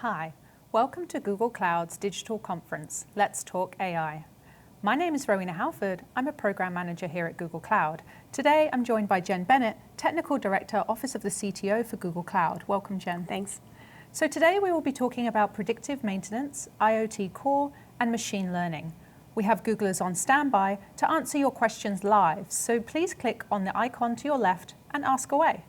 Hi, welcome to Google Cloud's digital conference, Let's Talk AI. My name is Rowena Halford. I'm a program manager here at Google Cloud. Today, I'm joined by Jen Bennett, Technical Director, Office of the CTO for Google Cloud. Welcome, Jen. Thanks. So today we will be talking about predictive maintenance, IoT core, and machine learning. We have Googlers on standby to answer your questions live, so please click on the icon to your left and ask away.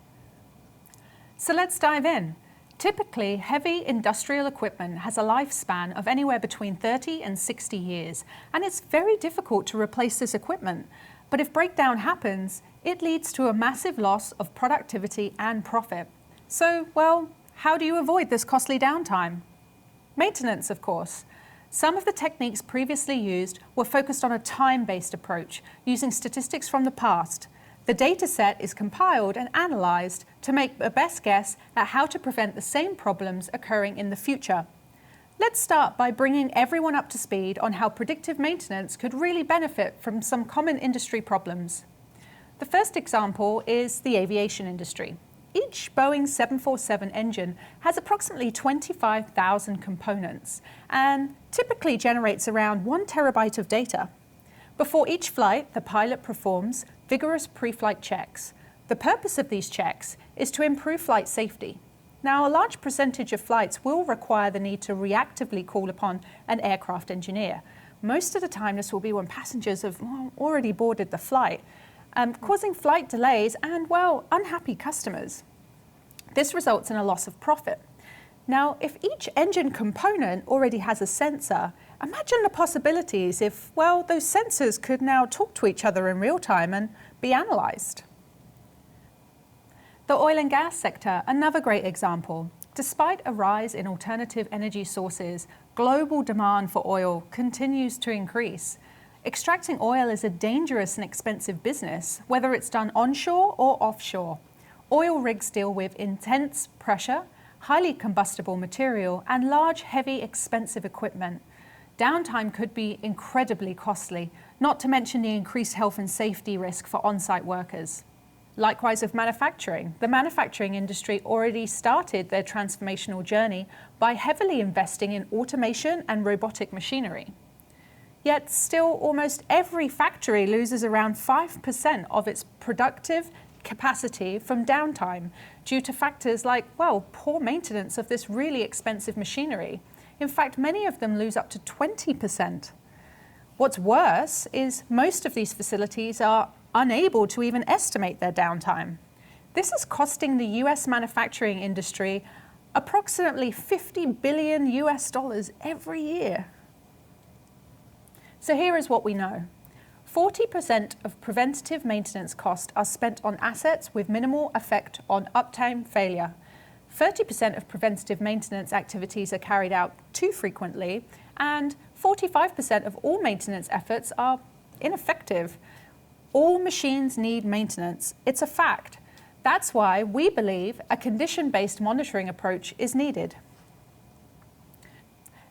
So let's dive in. Typically, heavy industrial equipment has a lifespan of anywhere between 30 and 60 years, and it's very difficult to replace this equipment. But if breakdown happens, it leads to a massive loss of productivity and profit. So, well, how do you avoid this costly downtime? Maintenance, of course. Some of the techniques previously used were focused on a time-based approach, using statistics from the past. The data set is compiled and analyzed to make a best guess at how to prevent the same problems occurring in the future. Let's start by bringing everyone up to speed on how predictive maintenance could really benefit from some common industry problems. The first example is the aviation industry. Each Boeing 747 engine has approximately 25,000 components and typically generates around 1 terabyte of data. Before each flight, the pilot performs vigorous pre-flight checks. The purpose of these checks is to improve flight safety. Now, a large percentage of flights will require the need to reactively call upon an aircraft engineer. Most of the time, this will be when passengers have already boarded the flight, causing flight delays and, well, unhappy customers. This results in a loss of profit. Now, if each engine component already has a sensor, imagine the possibilities if, well, those sensors could now talk to each other in real time and be analyzed. The oil and gas sector, another great example. Despite a rise in alternative energy sources, global demand for oil continues to increase. Extracting oil is a dangerous and expensive business, whether it's done onshore or offshore. Oil rigs deal with intense pressure, highly combustible material, and large, heavy, expensive equipment. Downtime could be incredibly costly, not to mention the increased health and safety risk for on-site workers. Likewise with manufacturing. The manufacturing industry already started their transformational journey by heavily investing in automation and robotic machinery. Yet still, almost every factory loses around 5% of its productive capacity from downtime due to factors like, well, poor maintenance of this really expensive machinery. In fact, many of them lose up to 20%. What's worse is most of these facilities are unable to even estimate their downtime. This is costing the US manufacturing industry approximately $50 billion every year. So here is what we know. 40% of preventative maintenance costs are spent on assets with minimal effect on uptime failure. 30% of preventative maintenance activities are carried out too frequently, and 45% of all maintenance efforts are ineffective. All machines need maintenance. It's a fact. That's why we believe a condition-based monitoring approach is needed.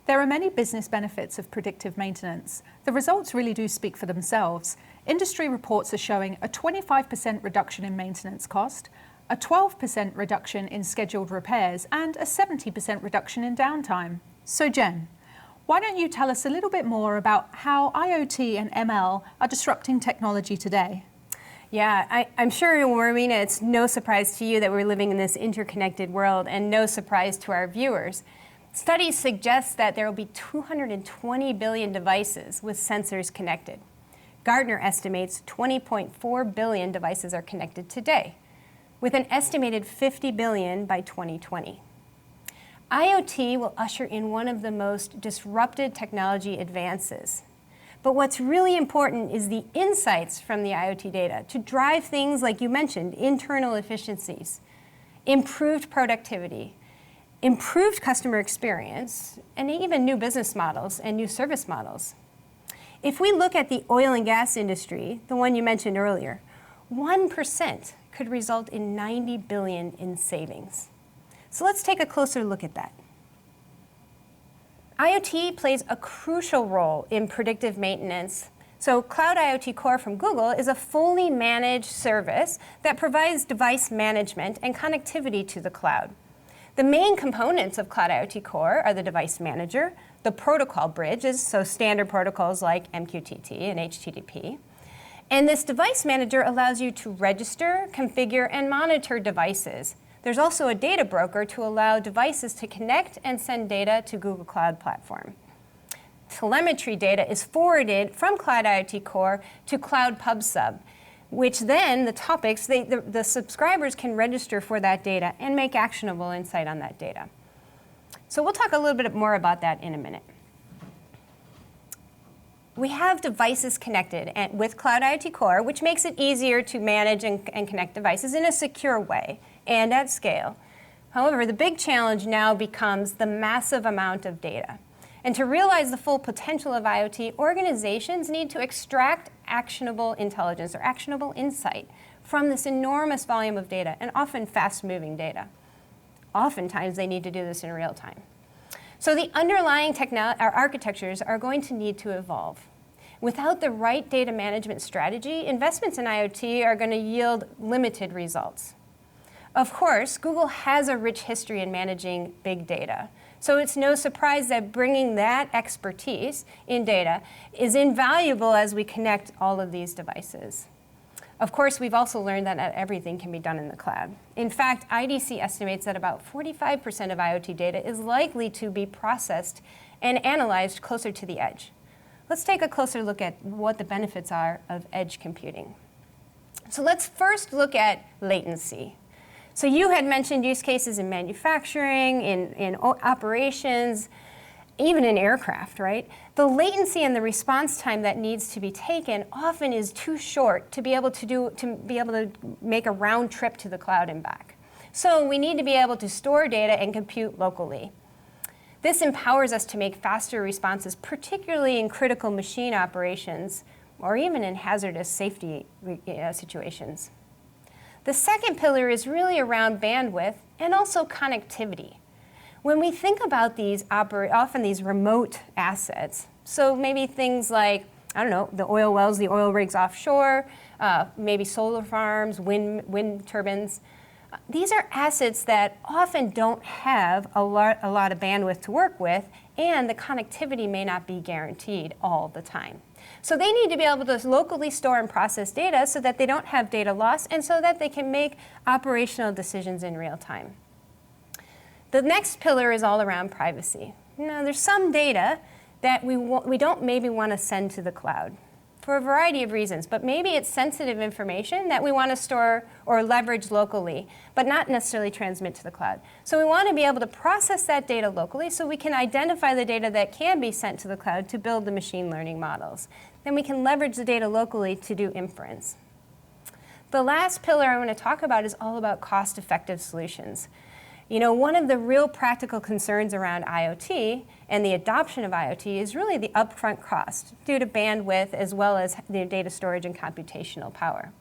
There are many business benefits of predictive maintenance. The results really do speak for themselves. Industry reports are showing a 25% reduction in maintenance cost, a 12% reduction in scheduled repairs, and a 70% reduction in downtime. So Jen, why don't you tell us a little bit more about how IoT and ML are disrupting technology today? Yeah, I'm sure, Rowena, it's no surprise to you that we're living in this interconnected world, and no surprise to our viewers. Studies suggest that there will be 220 billion devices with sensors connected. Gartner estimates 20.4 billion devices are connected today, with an estimated 50 billion by 2020. IoT will usher in one of the most disrupted technology advances. But what's really important is the insights from the IoT data to drive things like you mentioned, internal efficiencies, improved productivity, improved customer experience, and even new business models and new service models. If we look at the oil and gas industry, the one you mentioned earlier, 1% could result in 90 billion in savings. So let's take a closer look at that. IoT plays a crucial role in predictive maintenance. So Cloud IoT Core from Google is a fully managed service that provides device management and connectivity to the cloud. The main components of Cloud IoT Core are the device manager, the protocol bridges, so standard protocols like MQTT and HTTP. And this device manager allows you to register, configure, and monitor devices. There's also a data broker to allow devices to connect and send data to Google Cloud Platform. Telemetry data is forwarded from Cloud IoT Core to Cloud PubSub, which then the topics, the subscribers can register for that data and make actionable insight on that data. So we'll talk a little bit more about that in a minute. We have devices connected with Cloud IoT Core, which makes it easier to manage and connect devices in a secure way and at scale. However, the big challenge now becomes the massive amount of data. And to realize the full potential of IoT, organizations need to extract actionable intelligence or actionable insight from this enormous volume of data, and often fast-moving data. Oftentimes, they need to do this in real time. So the underlying architectures are going to need to evolve. Without the right data management strategy, investments in IoT are going to yield limited results. Of course, Google has a rich history in managing big data. So it's no surprise that bringing that expertise in data is invaluable as we connect all of these devices. Of course, we've also learned that not everything can be done in the cloud. In fact, IDC estimates that about 45% of IoT data is likely to be processed and analyzed closer to the edge. Let's take a closer look at what the benefits are of edge computing. So let's first look at latency. So you had mentioned use cases in manufacturing, in operations, even in aircraft, right? The latency and the response time that needs to be taken often is too short to be able to make a round trip to the cloud and back. So we need to be able to store data and compute locally. This empowers us to make faster responses, particularly in critical machine operations or even in hazardous safety situations. The second pillar is really around bandwidth and also connectivity. When we think about these, often these remote assets, so maybe things like, I don't know, the oil wells, the oil rigs offshore, maybe solar farms, wind turbines. These are assets that often don't have a lot of bandwidth to work with, and the connectivity may not be guaranteed all the time. So they need to be able to locally store and process data so that they don't have data loss and so that they can make operational decisions in real time. The next pillar is all around privacy. Now, there's some data that we don't maybe want to send to the cloud for a variety of reasons, but maybe it's sensitive information that we want to store or leverage locally, but not necessarily transmit to the cloud. So we want to be able to process that data locally so we can identify the data that can be sent to the cloud to build the machine learning models. Then we can leverage the data locally to do inference. The last pillar I want to talk about is all about cost-effective solutions. You know, one of the real practical concerns around IoT and the adoption of IoT is really the upfront cost due to bandwidth as well as the data storage and computational power.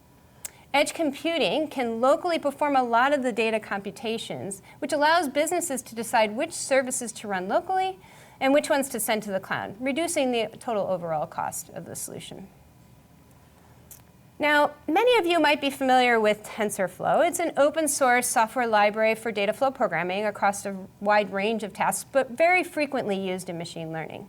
Edge computing can locally perform a lot of the data computations, which allows businesses to decide which services to run locally and which ones to send to the cloud, reducing the total overall cost of the solution. Now, many of you might be familiar with TensorFlow. It's an open source software library for data flow programming across a wide range of tasks, but very frequently used in machine learning.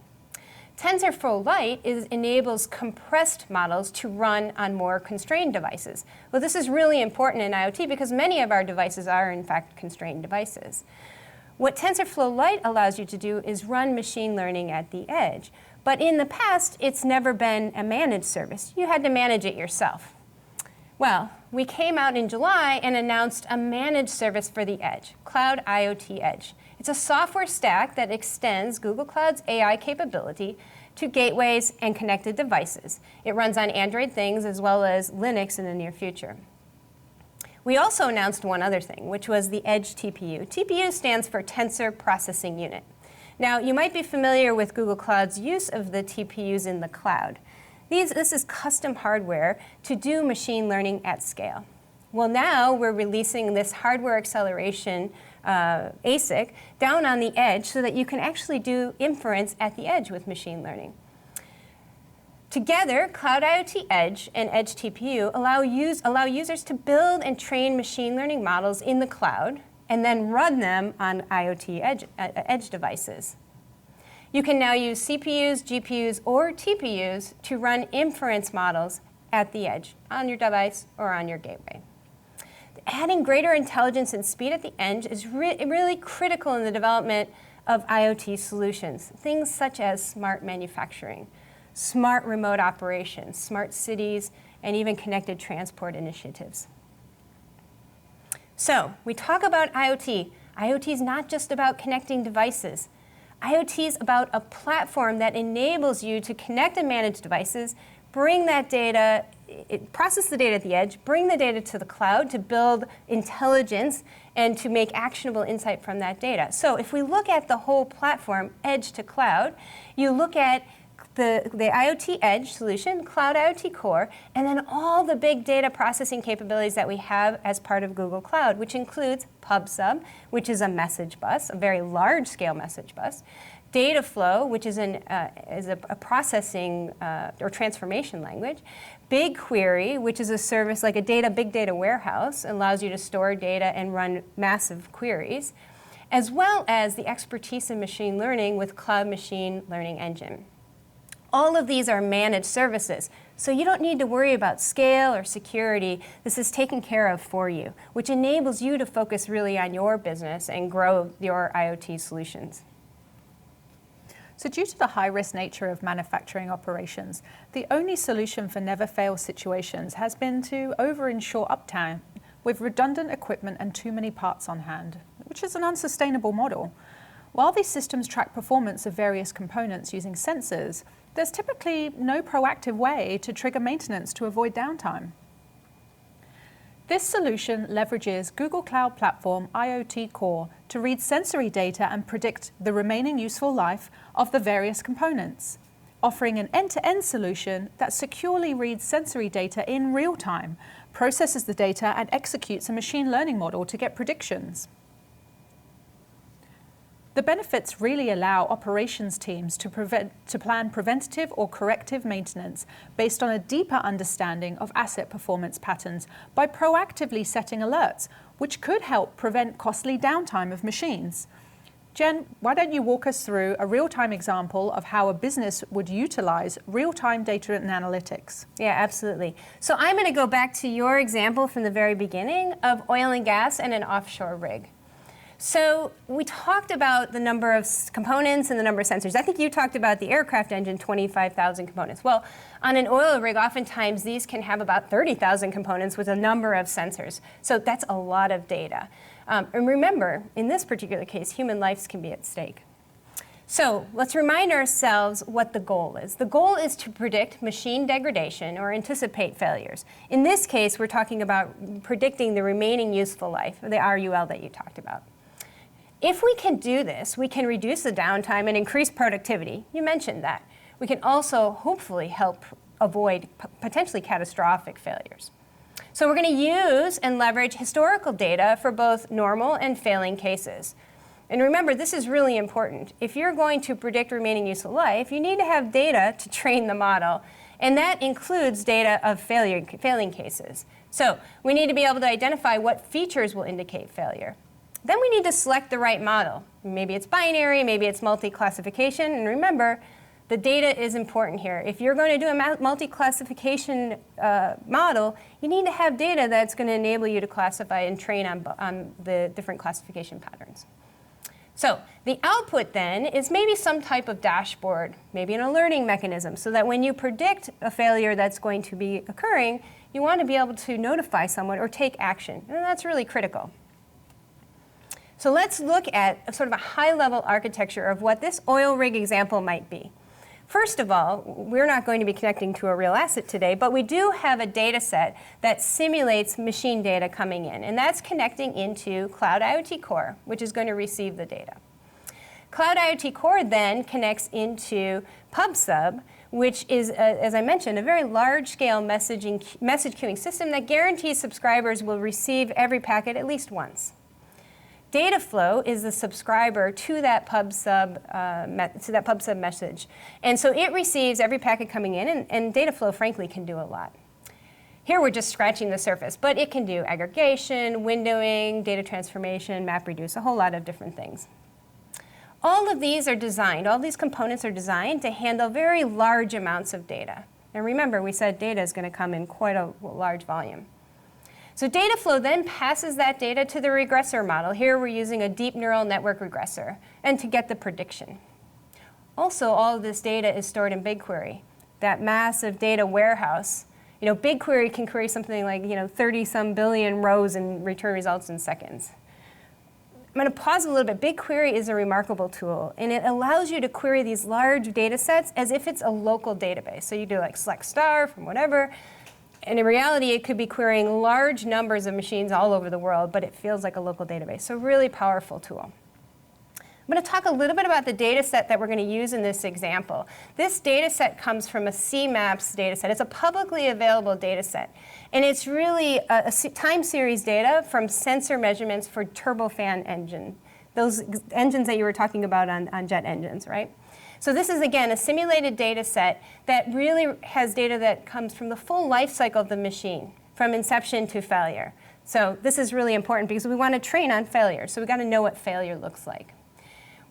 TensorFlow Lite enables compressed models to run on more constrained devices. Well, this is really important in IoT because many of our devices are, in fact, constrained devices. What TensorFlow Lite allows you to do is run machine learning at the edge. But in the past, it's never been a managed service. You had to manage it yourself. Well, we came out in July and announced a managed service for the edge, Cloud IoT Edge. It's a software stack that extends Google Cloud's AI capability to gateways and connected devices. It runs on Android things as well as Linux in the near future. We also announced one other thing, which was the Edge TPU. TPU stands for Tensor Processing Unit. Now, you might be familiar with Google Cloud's use of the TPUs in the cloud. This is custom hardware to do machine learning at scale. Well, now we're releasing this hardware acceleration ASIC down on the edge so that you can actually do inference at the edge with machine learning. Together, Cloud IoT Edge and Edge TPU allow users to build and train machine learning models in the cloud and then run them on IoT edge devices. You can now use CPUs, GPUs, or TPUs to run inference models at the edge, on your device or on your gateway. Adding greater intelligence and speed at the edge is really critical in the development of IoT solutions, things such as smart manufacturing, smart remote operations, smart cities, and even connected transport initiatives. So, we talk about IoT. IoT is not just about connecting devices. IoT is about a platform that enables you to connect and manage devices, bring that data, process the data at the edge, bring the data to the cloud to build intelligence and to make actionable insight from that data. So if we look at the whole platform, edge to cloud, you look at the IoT edge solution, Cloud IoT Core, and then all the big data processing capabilities that we have as part of Google Cloud, which includes PubSub, which is a message bus, a very large-scale message bus, Dataflow, which is a processing or transformation language, BigQuery, which is a service like a big data warehouse, allows you to store data and run massive queries, as well as the expertise in machine learning with Cloud Machine Learning Engine. All of these are managed services, so you don't need to worry about scale or security. This is taken care of for you, which enables you to focus really on your business and grow your IoT solutions. So due to the high-risk nature of manufacturing operations, the only solution for never-fail situations has been to over-insure uptime with redundant equipment and too many parts on hand, which is an unsustainable model. While these systems track performance of various components using sensors, there's typically no proactive way to trigger maintenance to avoid downtime. This solution leverages Google Cloud Platform IoT Core to read sensory data and predict the remaining useful life of the various components, offering an end-to-end solution that securely reads sensory data in real time, processes the data, and executes a machine learning model to get predictions. The benefits really allow operations teams to plan preventative or corrective maintenance based on a deeper understanding of asset performance patterns by proactively setting alerts, which could help prevent costly downtime of machines. Jen, why don't you walk us through a real-time example of how a business would utilize real-time data and analytics? Yeah, absolutely. So I'm going to go back to your example from the very beginning of oil and gas and an offshore rig. So we talked about the number of components and the number of sensors. I think you talked about the aircraft engine, 25,000 components. Well, on an oil rig, oftentimes these can have about 30,000 components with a number of sensors. So that's a lot of data. And remember, in this particular case, human lives can be at stake. So let's remind ourselves what the goal is. The goal is to predict machine degradation or anticipate failures. In this case, we're talking about predicting the remaining useful life, the RUL that you talked about. If we can do this, we can reduce the downtime and increase productivity. You mentioned that. We can also hopefully help avoid potentially catastrophic failures. So we're going to use and leverage historical data for both normal and failing cases. And remember, this is really important. If you're going to predict remaining useful life, you need to have data to train the model. And that includes data of failing cases. So we need to be able to identify what features will indicate failure. Then we need to select the right model. Maybe it's binary, maybe it's multi-classification. And remember, the data is important here. If you're going to do a multi-classification model, you need to have data that's going to enable you to classify and train on the different classification patterns. So the output then is maybe some type of dashboard, maybe an alerting mechanism, so that when you predict a failure that's going to be occurring, you want to be able to notify someone or take action. And that's really critical. So let's look at sort of a high-level architecture of what this oil rig example might be. First of all, we're not going to be connecting to a real asset today, but we do have a data set that simulates machine data coming in, and that's connecting into Cloud IoT Core, which is going to receive the data. Cloud IoT Core then connects into PubSub, which is, as I mentioned, a very large-scale message queuing system that guarantees subscribers will receive every packet at least once. Dataflow is the subscriber to that PubSub message. And so it receives every packet coming in, and Dataflow, frankly, can do a lot. Here we're just scratching the surface, but it can do aggregation, windowing, data transformation, map reduce, a whole lot of different things. All of these are designed, all these components are designed to handle very large amounts of data. And remember, we said data is going to come in quite a large volume. So data flow then passes that data to the regressor model. Here we're using a deep neural network regressor, and to get the prediction. Also, all of this data is stored in BigQuery, that massive data warehouse. BigQuery can query something like 30-some billion rows and return results in seconds. I'm going to pause a little bit. BigQuery is a remarkable tool, and it allows you to query these large data sets as if it's a local database. So you do like select star from whatever, and in reality, it could be querying large numbers of machines all over the world, but it feels like a local database. So really powerful tool. I'm going to talk a little bit about the data set that we're going to use in this example. This data set comes from a CMAPS data set. It's a publicly available data set. And it's really a time series data from sensor measurements for turbofan engine, those engines that you were talking about on jet engines, right? So this is, again, a simulated data set that really has data that comes from the full life cycle of the machine, from inception to failure. So this is really important because we want to train on failure. So we've got to know what failure looks like.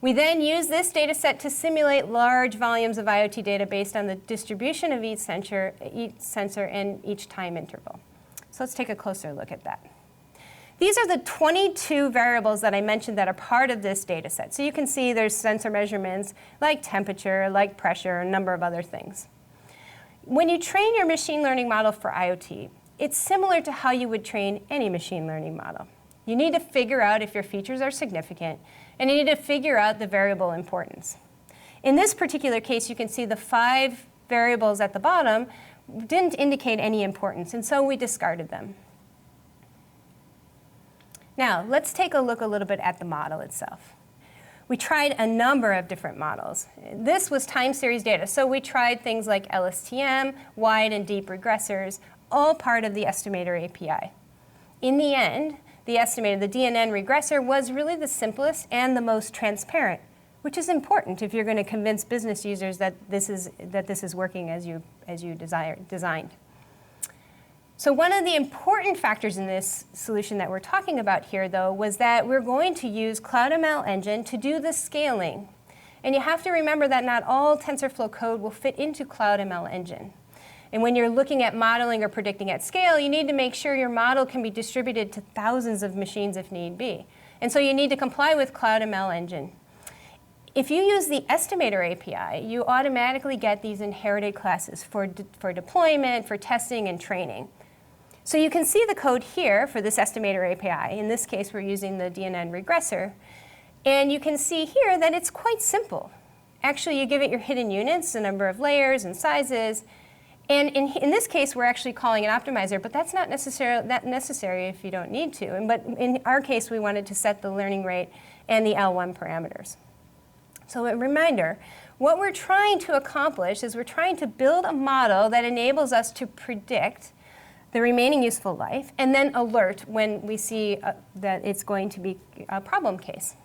We then use this data set to simulate large volumes of IoT data based on the distribution of each sensor and each time interval. So let's take a closer look at that. These are the 22 variables that I mentioned that are part of this data set. So you can see there's sensor measurements like temperature, like pressure, a number of other things. When you train your machine learning model for IoT, it's similar to how you would train any machine learning model. You need to figure out if your features are significant, and you need to figure out the variable importance. In this particular case, you can see the 5 variables at the bottom didn't indicate any importance, and so we discarded them. Now, let's take a look a little bit at the model itself. We tried a number of different models. This was time series data, so we tried things like LSTM, wide and deep regressors, all part of the estimator API. In the end, the estimator, the DNN regressor, was really the simplest and the most transparent, which is important if you're going to convince business users that this is working as you designed. So one of the important factors in this solution that we're talking about here, though, was that we're going to use CloudML Engine to do the scaling. And you have to remember that not all TensorFlow code will fit into CloudML Engine. And when you're looking at modeling or predicting at scale, you need to make sure your model can be distributed to thousands of machines if need be. And so you need to comply with CloudML Engine. If you use the estimator API, you automatically get these inherited classes for deployment, for testing, and training. So you can see the code here for this estimator API. In this case, we're using the DNN regressor. And you can see here that it's quite simple. Actually, you give it your hidden units, the number of layers and sizes. And in this case, we're actually calling an optimizer, but that's not necessary if you don't need to. But in our case, we wanted to set the learning rate and the L1 parameters. So a reminder, what we're trying to accomplish is we're trying to build a model that enables us to predict the remaining useful life and then alert when we see that it's going to be a problem case.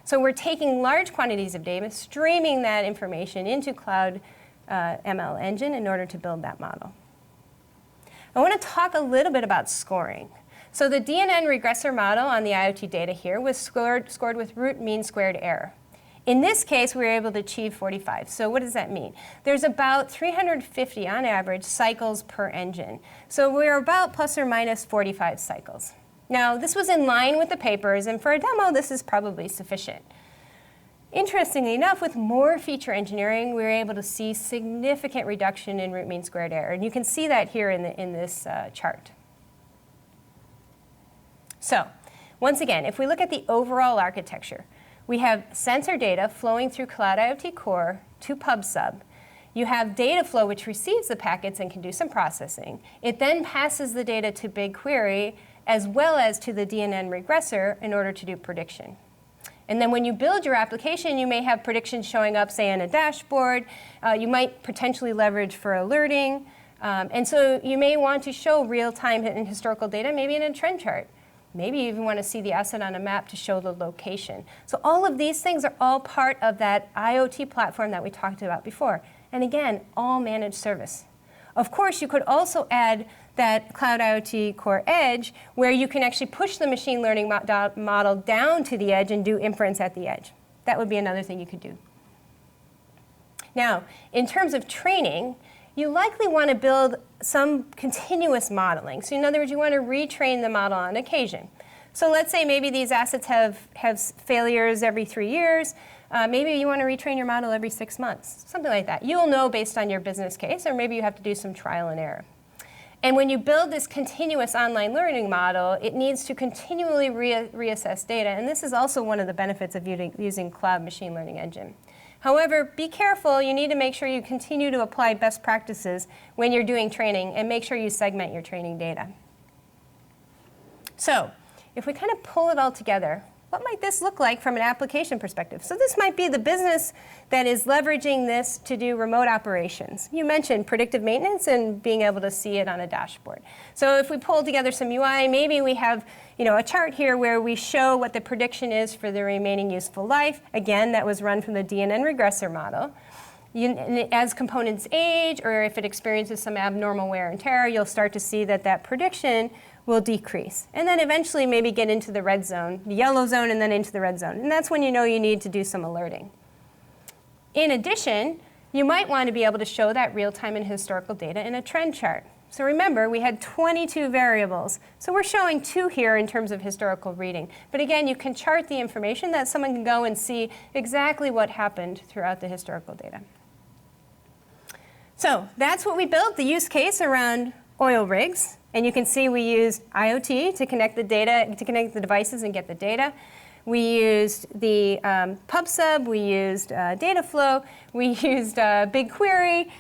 So we're taking large quantities of data, streaming that information into Cloud ML Engine in order to build that model. I want to talk a little bit about scoring. So the DNN regressor model on the IoT data here was scored with root mean squared error. In this case, we were able to achieve 45. So what does that mean? There's about 350 on average cycles per engine. So we're about plus or minus 45 cycles. Now, this was in line with the papers, and for a demo, this is probably sufficient. Interestingly enough, with more feature engineering, we were able to see significant reduction in root mean squared error. And you can see that here in this chart. So once again, if we look at the overall architecture, we have sensor data flowing through Cloud IoT Core to PubSub. You have data flow, which receives the packets and can do some processing. It then passes the data to BigQuery, as well as to the DNN regressor in order to do prediction. And then when you build your application, you may have predictions showing up, say, on a dashboard. You might potentially leverage for alerting. And so you may want to show real-time and historical data, maybe in a trend chart. Maybe you even want to see the asset on a map to show the location. So all of these things are all part of that IoT platform that we talked about before. And again, all managed service. Of course, you could also add that Cloud IoT Core Edge, where you can actually push the machine learning model down to the edge and do inference at the edge. That would be another thing you could do. Now, in terms of training, you likely want to build some continuous modeling. So in other words, you want to retrain the model on occasion. So let's say maybe these assets have failures every 3 years. Maybe you want to retrain your model every 6 months, something like that. You'll know based on your business case, or maybe you have to do some trial and error. And when you build this continuous online learning model, it needs to continually reassess data. And this is also one of the benefits of using Cloud Machine Learning Engine. However, be careful. You need to make sure you continue to apply best practices when you're doing training, and make sure you segment your training data. So if we kind of pull it all together, what might this look like from an application perspective? So this might be the business that is leveraging this to do remote operations. You mentioned predictive maintenance and being able to see it on a dashboard. So if we pull together some UI, maybe we have a chart here where we show what the prediction is for the remaining useful life. Again, that was run from the DNN regressor model. As components age, or if it experiences some abnormal wear and tear, you'll start to see that prediction will decrease. And then eventually maybe get into the red zone, the yellow zone, and then into the red zone. And that's when you know you need to do some alerting. In addition, you might want to be able to show that real-time and historical data in a trend chart. So remember, we had 22 variables. So we're showing 2 here in terms of historical reading. But again, you can chart the information that someone can go and see exactly what happened throughout the historical data. So that's what we built, the use case around oil rigs. And you can see we used IoT to connect the data, to connect the devices and get the data. We used the PubSub, we used data flow, we used BigQuery,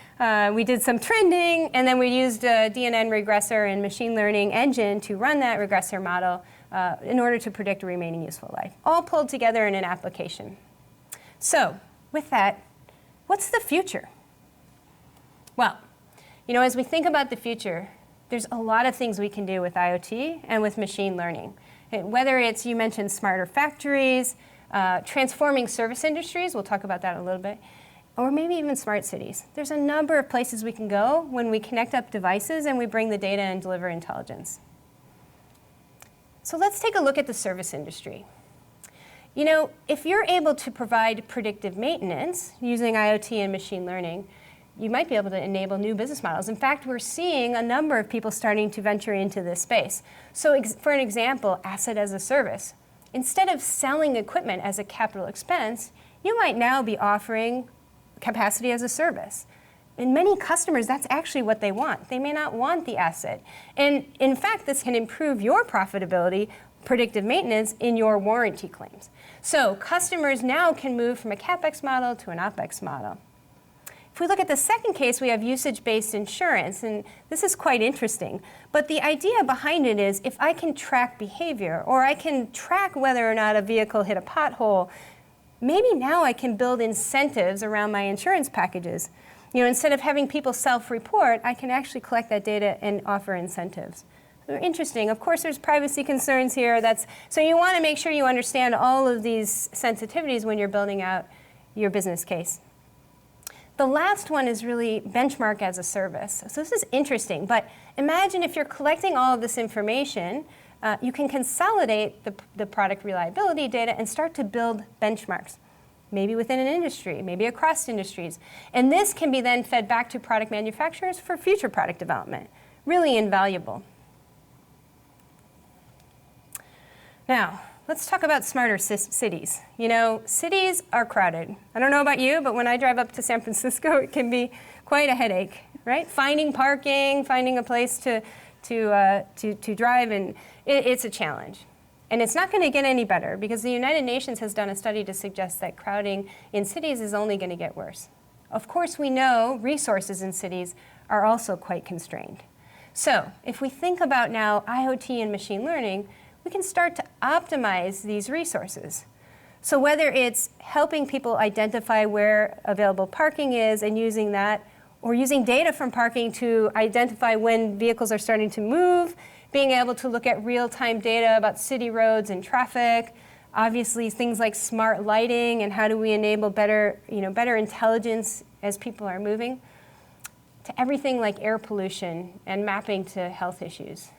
we did some trending, and then we used a DNN regressor and machine learning engine to run that regressor model in order to predict a remaining useful life, all pulled together in an application. So with that, what's the future? Well, as we think about the future, there's a lot of things we can do with IoT and with machine learning. Whether it's, you mentioned smarter factories, transforming service industries, we'll talk about that in a little bit, or maybe even smart cities. There's a number of places we can go when we connect up devices and we bring the data and deliver intelligence. So let's take a look at the service industry. If you're able to provide predictive maintenance using IoT and machine learning, you might be able to enable new business models. In fact, we're seeing a number of people starting to venture into this space. So for an example, asset as a service. Instead of selling equipment as a capital expense, you might now be offering capacity as a service. And many customers, that's actually what they want. They may not want the asset. And in fact, this can improve your profitability, predictive maintenance, in your warranty claims. So customers now can move from a CapEx model to an OpEx model. If we look at the second case, we have usage-based insurance, and this is quite interesting. But the idea behind it is if I can track behavior, or I can track whether or not a vehicle hit a pothole, maybe now I can build incentives around my insurance packages. Instead of having people self-report, I can actually collect that data and offer incentives. So interesting. Of course, there's privacy concerns here. So you want to make sure you understand all of these sensitivities when you're building out your business case. The last one is really benchmark as a service. So this is interesting, but imagine if you're collecting all of this information, you can consolidate the product reliability data and start to build benchmarks, maybe within an industry, maybe across industries. And this can be then fed back to product manufacturers for future product development. Really invaluable. Now, let's talk about smarter cities. Cities are crowded. I don't know about you, but when I drive up to San Francisco, it can be quite a headache, right? Finding parking, finding a place to drive, and it's a challenge. And it's not going to get any better because the United Nations has done a study to suggest that crowding in cities is only going to get worse. Of course, we know resources in cities are also quite constrained. So if we think about now IoT and machine learning, we can start to optimize these resources. So whether it's helping people identify where available parking is and using that, or using data from parking to identify when vehicles are starting to move, being able to look at real-time data about city roads and traffic, obviously things like smart lighting and how do we enable better intelligence as people are moving. to everything like air pollution and mapping to health issues.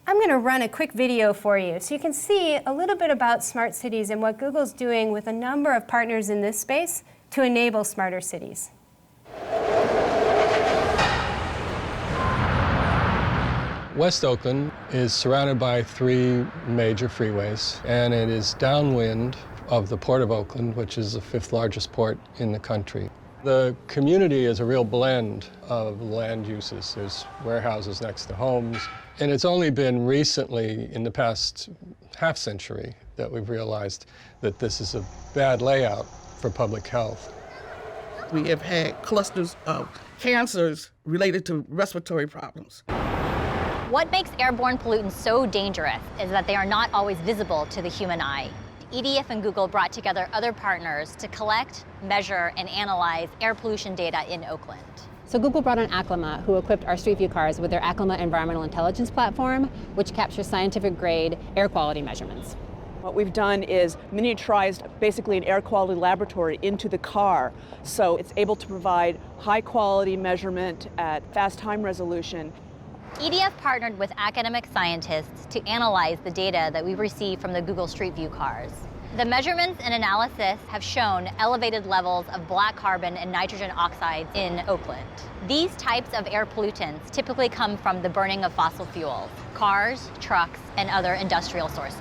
I'm going to run a quick video for you so you can see a little bit about smart cities and what Google's doing with a number of partners in this space to enable smarter cities. West Oakland is surrounded by 3 major freeways, and it is downwind of the Port of Oakland, which is the 5th largest port in the country. The community is a real blend of land uses. There's warehouses next to homes, and it's only been recently, in the past half century, that we've realized that this is a bad layout for public health. We have had clusters of cancers related to respiratory problems. What makes airborne pollutants so dangerous is that they are not always visible to the human eye. EDF and Google brought together other partners to collect, measure, and analyze air pollution data in Oakland. So Google brought on Aclima, who equipped our Street View cars with their Aclima Environmental Intelligence platform, which captures scientific-grade air quality measurements. What we've done is miniaturized basically an air quality laboratory into the car, so it's able to provide high-quality measurement at fast time resolution. EDF partnered with academic scientists to analyze the data that we receive from the Google Street View cars. The measurements and analysis have shown elevated levels of black carbon and nitrogen oxides in Oakland. These types of air pollutants typically come from the burning of fossil fuels, cars, trucks, and other industrial sources.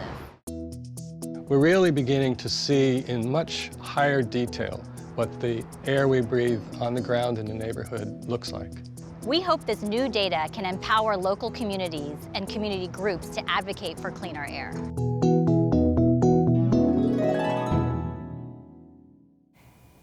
We're really beginning to see in much higher detail what the air we breathe on the ground in the neighborhood looks like. We hope this new data can empower local communities and community groups to advocate for cleaner air.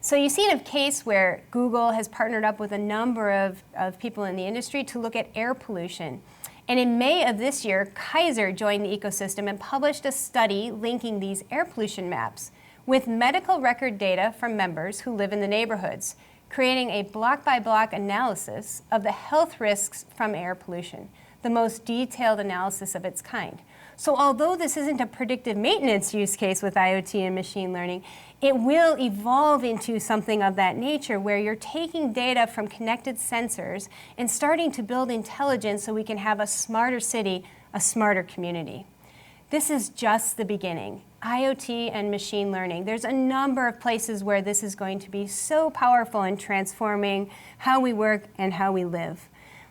So you've seen a case where Google has partnered up with a number of people in the industry to look at air pollution. And in May of this year, Kaiser joined the ecosystem and published a study linking these air pollution maps with medical record data from members who live in the neighborhoods, creating a block-by-block analysis of the health risks from air pollution, the most detailed analysis of its kind. So although this isn't a predictive maintenance use case with IoT and machine learning, it will evolve into something of that nature where you're taking data from connected sensors and starting to build intelligence so we can have a smarter city, a smarter community. This is just the beginning. IoT and machine learning. There's a number of places where this is going to be so powerful in transforming how we work and how we live.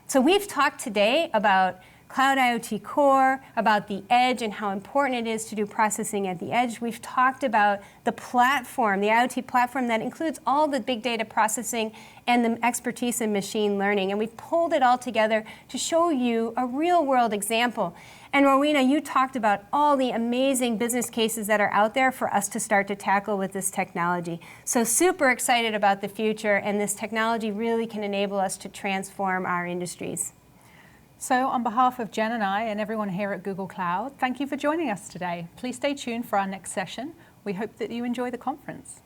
So we've talked today about Cloud IoT Core, about the edge and how important it is to do processing at the edge. We've talked about the platform, the IoT platform that includes all the big data processing and the expertise in machine learning. And we've pulled it all together to show you a real-world example. And Rowena, you talked about all the amazing business cases that are out there for us to start to tackle with this technology. So super excited about the future, and this technology really can enable us to transform our industries. So on behalf of Jen and I and everyone here at Google Cloud, thank you for joining us today. Please stay tuned for our next session. We hope that you enjoy the conference.